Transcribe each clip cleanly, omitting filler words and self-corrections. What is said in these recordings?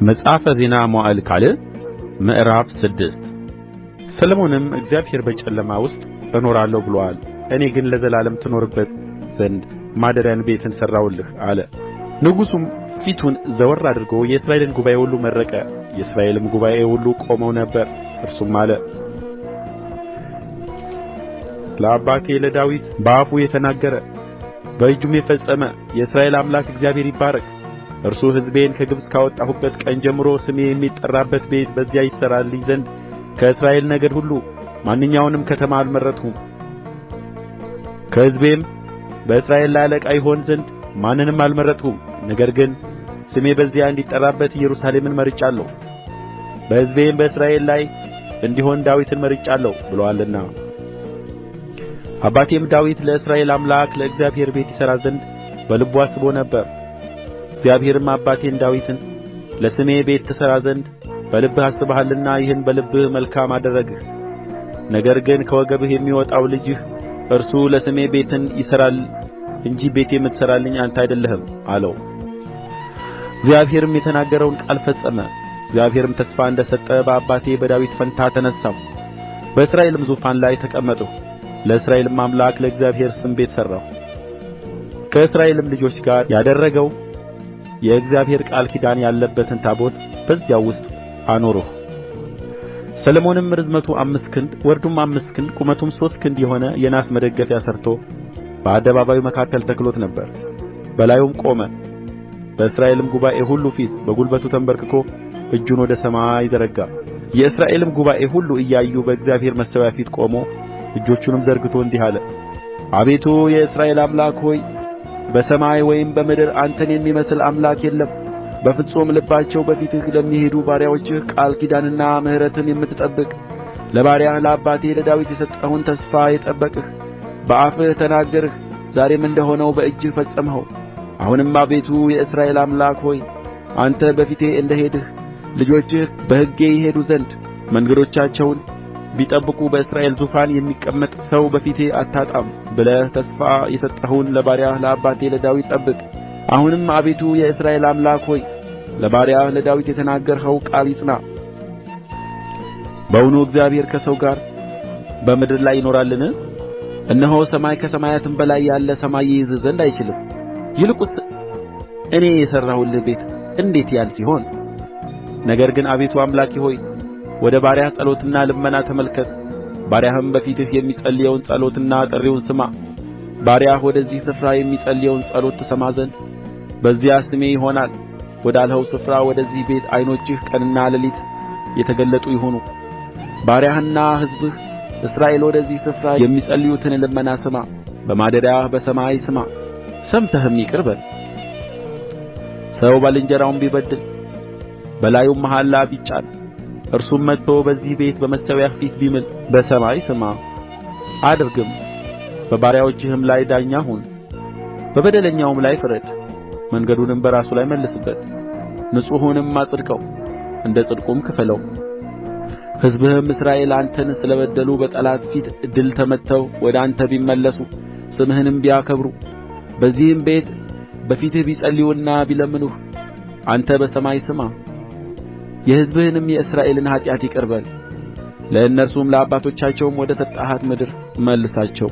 መጽሐፈ ዜና መዋዕል ካልዕ ምዕራፍ 6 ሰሎሞንም እግዚአብሔር በጨለማ ውስጥ እኖራለሁ ብሎአል፣ እኔ ግን ለዘላለም ትኖርበት ዘንድ ማደሪያን ቤትን ሠራሁልህ አለ። ንጉሡም ፊቱን ዘወር አድርጎ የእስራኤልን ጉባኤ ሁሉ መረቀ። የእስራኤልም ጉባኤ ሁሉ ቆመው ነበር። እርሱም አለ፣ ለአባቴ ለዳዊት በአፉ የተናገረ በእጁም የፈጸመ የእስራኤል አምላክ እግዚአብሔር ይባረክ። እርሱ ሕዝቤን ከግብጽ ካወጣሁበት ቀን ጀምሮ ስሜ የሚጠራበት ቤት በዚያ ይሠራልኝ ዘንድ ከእስራኤል ነገድ ሁሉ ማንኛውንም ከተማ አልመረጥሁም። ከሕዝቤም በእስራኤል ላይ አለቃ ይሆን ዘንድ ማንንም አልመረጥሁም። ነገር ግን ስሜ በዚያ እንዲጠራበት ኢየሩሳሌምን መርጫለሁ፣ በሕዝቤም በእስራኤል ላይ እንዲሆን ዳዊትን መርጫለሁ ብሎአልና። አባቴም ዳዊት ለእስራኤል አምላክ ለእግዚአብሔር ቤት ይሠራ ዘንድ በልቡ አስቦ ነበር። እግዚአብሔርም አባቴን ዳዊትን ለስሜ ቤት ትሠራ ዘንድ በልብህ አስበሃልና ይህን በልብህ መልካም አደረግህ። ነገር ግን ከወገብህ የሚወጣው ልጅህ እርሱ ለስሜ ቤትን ይሠራል እንጂ ቤት የምትሠራልኝ አንተ አይደለህም አለው። እግዚአብሔርም የተናገረውን ቃል ፈጸመ። እግዚአብሔርም ተስፋ እንደ ሰጠ በአባቴ በዳዊት ፋንታ ተነሣሁ፣ በእስራኤልም ዙፋን ላይ ተቀመጥሁ። ለእስራኤልም አምላክ ለእግዚአብሔር ስም ቤት ሠራሁ። ከእስራኤልም ልጆች ጋር ያደረገው የእግዚአብሔር ቃል ኪዳን ያለበትን ታቦት በዚያው ውስጥ አኖርሁ። ሰሎሞንም ርዝመቱ 5 ክንድ ወርዱም 5 ክንድ ቁመቱም 3 ክንድ የሆነ የናስ መደገፊያ ሠርቶ በአደባባዩ መካከል ተክሎት ነበር። በላዩም ቆመ። በእስራኤልም ጉባኤ ሁሉ ፊት በጕልበቱ ተንበርክኮ እጁን ወደ ሰማይ ዘረጋ። የእስራኤልም ጉባኤ ሁሉ እያዩ በእግዚአብሔር መሠዊያ ፊት ቆሞ እጆቹንም ዘርግቶ እንዲህ አለ፣ አቤቱ የእስራኤል አምላክ ሆይ፣ በሰማይ ወይም በምድር አንተን የሚመስል አምላክ የለም። በፍጹም ልባቸው በፊትህ ለሚሄዱ ባሪያዎችህ ቃል ኪዳንና ምሕረትን የምትጠብቅ፣ ለባሪያህ ለአባቴ ለዳዊት የሰጠኸውን ተስፋ የጠበቅህ፣ በአፍህ ተናገርህ፣ ዛሬም እንደሆነው በእጅህ ፈጸምኸው። አሁንም አቤቱ የእስራኤል አምላክ ሆይ፣ አንተ በፊቴ እንደ ሄድህ ልጆችህ በሕጌ ይሄዱ ዘንድ መንገዶቻቸውን ቢጠብቁ በእስራኤል ዙፋን የሚቀመጥ ሰው በፊቴ አታጣም ብለህ ተስፋ የሰጠኸውን ለባሪያህ ለአባቴ ለዳዊት ጠብቅ። አሁንም አቤቱ የእስራኤል አምላክ ሆይ፣ ለባሪያህ ለዳዊት የተናገርኸው ቃል ይጽና። በውኑ እግዚአብሔር ከሰው ጋር በምድር ላይ ይኖራልን? እነሆ ሰማይ ከሰማያትም በላይ ያለ ሰማይ ይይዝህ ዘንድ አይችልም። ይልቁንስ እኔ የሠራሁልህ ቤት እንዴት ያል ሲሆን! ነገር ግን አቤቱ አምላኬ ሆይ፣ ወደ ባሪያህ ጸሎትና ልመና ተመልከት። ባሪያህም በፊትህ የሚጸልየውን ጸሎትና ጥሪውን ስማ። ባሪያህ ወደዚህ ስፍራ የሚጸልየውን ጸሎት ትሰማ ዘንድ በዚያ ስሜ ይሆናል ወዳልኸው ስፍራ ወደዚህ ቤት ዓይኖችህ ቀንና ሌሊት የተገለጡ ይሁኑ። ባሪያህና ሕዝብህ እስራኤል ወደዚህ ስፍራ የሚጸልዩትን ልመና ስማ። በማደሪያህ በሰማይ ስማ፣ ሰምተህም ይቅር በል። ሰው ባልንጀራውን ቢበድል በላዩም መሐላ ቢጫን እርሱም መጥቶ በዚህ ቤት በመሠዊያህ ፊት ቢምል በሰማይ ስማ አድርግም። በባሪያዎችህም ላይ ዳኛ ሁን፣ በበደለኛውም ላይ ፍረድ። መንገዱንም በራሱ ላይ መልስበት፣ ንጹሑንም አጽድቀው፣ እንደ ጽድቁም ክፈለው። ሕዝብህም እስራኤል አንተን ስለ በደሉ በጠላት ፊት ድል ተመትተው ወደ አንተ ቢመለሱ ስምህንም ቢያከብሩ በዚህም ቤት በፊትህ ቢጸልዩና ቢለምኑህ አንተ በሰማይ ስማ፣ የሕዝብህንም የእስራኤልን ኃጢአት ይቅር በል። ለእነርሱም ለአባቶቻቸውም ወደ ሰጠሃት ምድር መልሳቸው።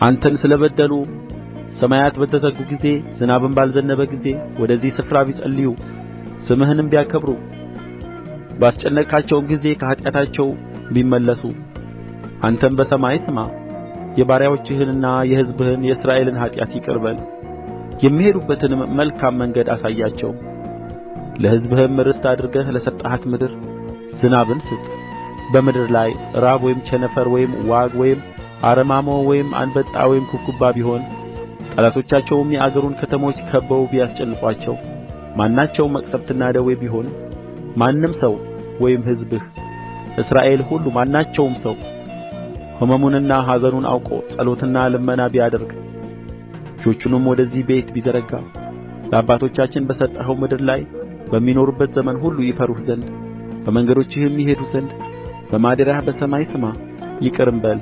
አንተን ስለ በደሉ ሰማያት በተዘጉ ጊዜ ዝናብም ባልዘነበ ጊዜ ወደዚህ ስፍራ ቢጸልዩ ስምህንም ቢያከብሩ ባስጨነቅሃቸውም ጊዜ ከኃጢአታቸው ቢመለሱ አንተም በሰማይ ስማ፣ የባሪያዎችህንና የሕዝብህን የእስራኤልን ኃጢአት ይቅር በል። የሚሄዱበትንም መልካም መንገድ አሳያቸው። ለሕዝብህም ርስት አድርገህ ለሰጠሃት ምድር ዝናብን ስጥ። በምድር ላይ ራብ ወይም ቸነፈር ወይም ዋግ ወይም አረማሞ ወይም አንበጣ ወይም ኩብኩባ ቢሆን ጠላቶቻቸውም የአገሩን ከተሞች ከብበው ቢያስጨንቋቸው ማናቸውም መቅሠፍትና ደዌ ቢሆን ማንም ሰው ወይም ሕዝብህ እስራኤል ሁሉ ማናቸውም ሰው ሕመሙንና ኀዘኑን አውቆ ጸሎትና ልመና ቢያደርግ እጆቹንም ወደዚህ ቤት ቢዘረጋ ለአባቶቻችን በሰጠኸው ምድር ላይ በሚኖሩበት ዘመን ሁሉ ይፈሩህ ዘንድ በመንገዶችህም ይሄዱ ዘንድ በማደሪያህ በሰማይ ስማ፣ ይቅርም በል።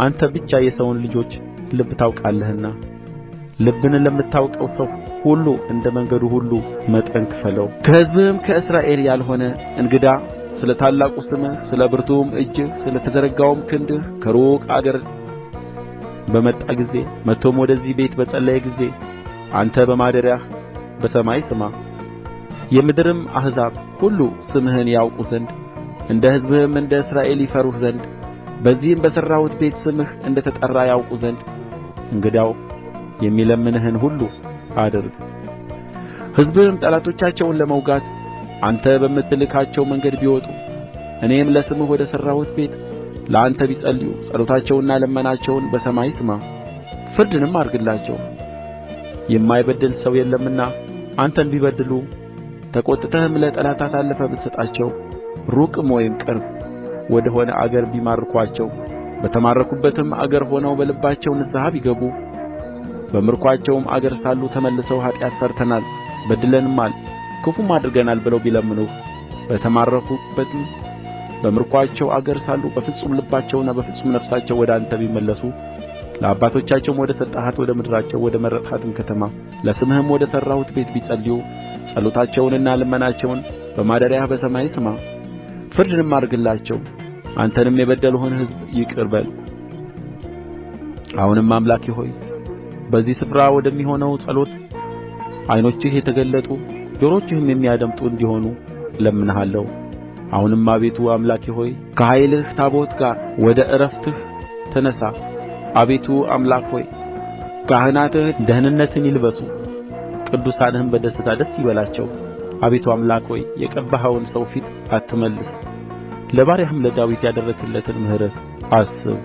አንተ ብቻ የሰውን ልጆች ልብ ታውቃለህና ልብን ለምታውቀው ሰው ሁሉ እንደ መንገዱ ሁሉ መጠን ክፈለው። ከሕዝብህም ከእስራኤል ያልሆነ እንግዳ ስለ ታላቁ ስምህ፣ ስለ ብርቱውም እጅህ፣ ስለ ተዘረጋውም ክንድህ ከሩቅ አገር በመጣ ጊዜ መጥቶም ወደዚህ ቤት በጸለየ ጊዜ አንተ በማደሪያህ በሰማይ ስማ። የምድርም አሕዛብ ሁሉ ስምህን ያውቁ ዘንድ እንደ ሕዝብህም እንደ እስራኤል ይፈሩህ ዘንድ በዚህም በሠራሁት ቤት ስምህ እንደ ተጠራ ያውቁ ዘንድ እንግዳው የሚለምንህን ሁሉ አድርግ። ሕዝብህም ጠላቶቻቸውን ለመውጋት አንተ በምትልካቸው መንገድ ቢወጡ እኔም ለስምህ ወደ ሠራሁት ቤት ለአንተ ቢጸልዩ ጸሎታቸውንና ልመናቸውን በሰማይ ስማ፣ ፍርድንም አድርግላቸው። የማይበድል ሰው የለምና አንተን ቢበድሉ ተቈጥተህም ለጠላት አሳልፈህ ብትሰጣቸው ሩቅም ወይም ቅርብ ወደ ሆነ አገር ቢማርኩአቸው በተማረኩበትም አገር ሆነው በልባቸው ንስሐ ቢገቡ በምርኮአቸውም አገር ሳሉ ተመልሰው ኃጢአት ሠርተናል፣ በድለንማል፣ ክፉም አድርገናል ብለው ቢለምኑህ በተማረኩበትም በምርኮአቸው አገር ሳሉ በፍጹም ልባቸውና በፍጹም ነፍሳቸው ወደ አንተ ቢመለሱ ለአባቶቻቸውም ወደ ሰጠሃት ወደ ምድራቸው ወደ መረጥሃትም ከተማ ለስምህም ወደ ሠራሁት ቤት ቢጸልዩ ጸሎታቸውንና ልመናቸውን በማደሪያህ በሰማይ ስማ፣ ፍርድንም አድርግላቸው። አንተንም የበደሉህን ሕዝብ ይቅር በል። አሁንም አምላኬ ሆይ በዚህ ስፍራ ወደሚሆነው ጸሎት ዓይኖችህ የተገለጡ ጆሮችህም የሚያደምጡ እንዲሆኑ እለምንሃለሁ። አሁንም አቤቱ አምላኬ ሆይ ከኃይልህ ታቦት ጋር ወደ ዕረፍትህ ተነሣ። አቤቱ አምላክ ሆይ ካህናትህ ደኅንነትን ይልበሱ፣ ቅዱሳንህም በደስታ ደስ ይበላቸው። አቤቱ አምላክ ሆይ የቀባኸውን ሰው ፊት አትመልስ፣ ለባሪያህም ለዳዊት ያደረግህለትን ምሕረት አስብ።